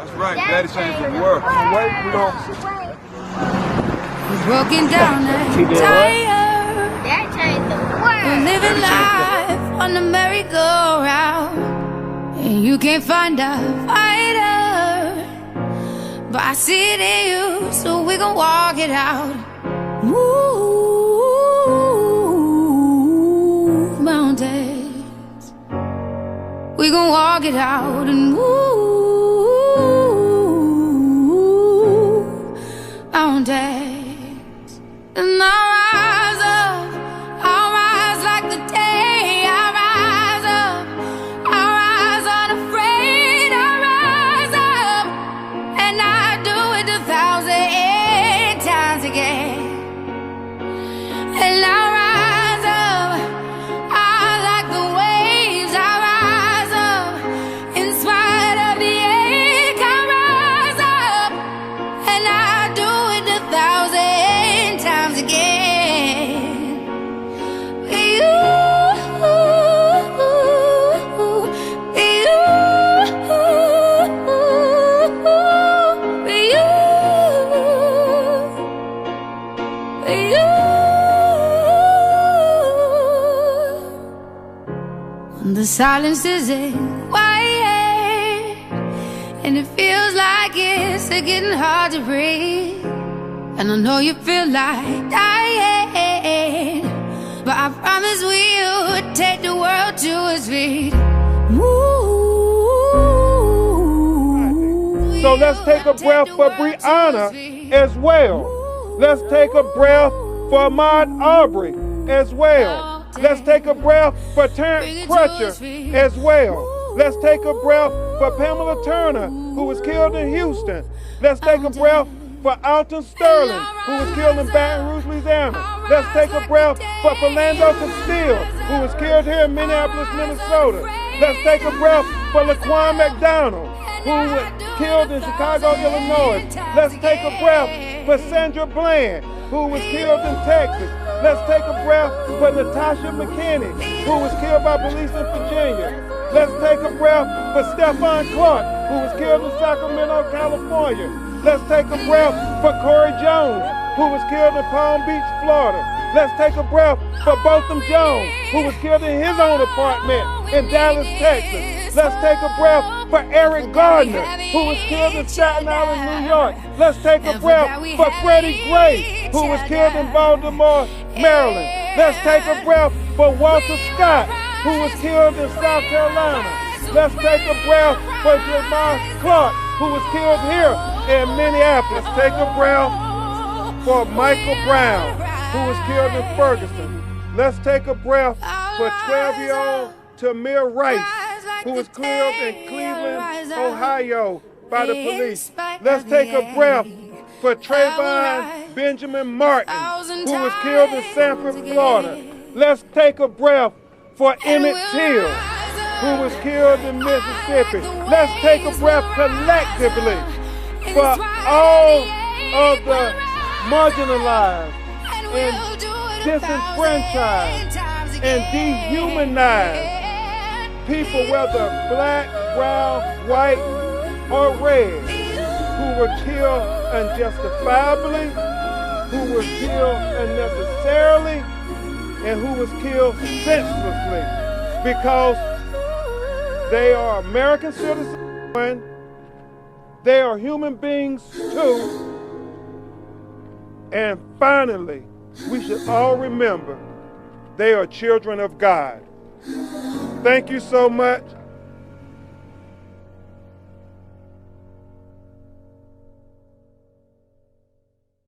That's right. Daddy changed the world. We're broken down and tired. That changed the world. We're living life on the merry-go-round, and you can't find a fighter, but I see it in you, so we gon' walk it out. Move mountains, we gon' walk it out and move mountains. And I'll rise up, I'll rise like the day. I'll rise up, I'll rise unafraid. I'll rise up, and I'll do it 1,000 times again. And I'll rise up, I like the waves. I'll rise up, in spite of the ache. I'll rise up, and I'll do it 1,000 times again. You, the silence isn't quiet, and it feels like it's getting hard to breathe. And I know you feel like dying, but I promise we'll take the world to its feet. Move. So let's take a breath for Breonna as well. Let's take a breath for Ahmaud Arbery as well. Let's take a breath for Terrence Crutcher as well. Let's take a breath for Pamela Turner, who was killed in Houston. Let's take a breath for Alton Sterling, who was killed in Baton Rouge, Louisiana. Let's take a breath for Philando Castile, who was killed here in Minneapolis, Minnesota. Let's take a breath for Laquan McDonald, who was killed in Chicago, Illinois. Let's take a breath for Sandra Bland, who was killed in Texas. Let's take a breath for Natasha McKinney, who was killed by police in Virginia. Let's take a breath for Stephon Clark, who was killed in Sacramento, California. Let's take a breath for Corey Jones, who was killed in Palm Beach, Florida. Let's take a breath for Botham Jones, who was killed in his own apartment in Dallas, Texas. Let's take a breath for Eric Gardner, who was killed in Staten Island, New York. Let's take a breath for Freddie Gray, who was killed in Baltimore, Maryland. Let's take a breath for Walter Scott, who was killed in South Carolina. Let's take a breath for Jamar Clark, who was killed here in Minneapolis. Take a breath for Michael Brown, who was killed in Ferguson. Let's take a breath for 12-year-old Tamir Rice, who was killed in Cleveland, Ohio by the police. Let's take a breath for Trayvon Benjamin Martin, who was killed in Sanford, Florida. Let's take a breath for Emmett Till, who was killed in Mississippi. Let's take a breath collectively for all of the marginalized and disenfranchised and dehumanized people, whether black, brown, white, or red, who were killed unjustifiably, who were killed unnecessarily, and who was killed senselessly, because they are American citizens, they are human beings too, and finally, we should all remember they are children of God. Thank you so much.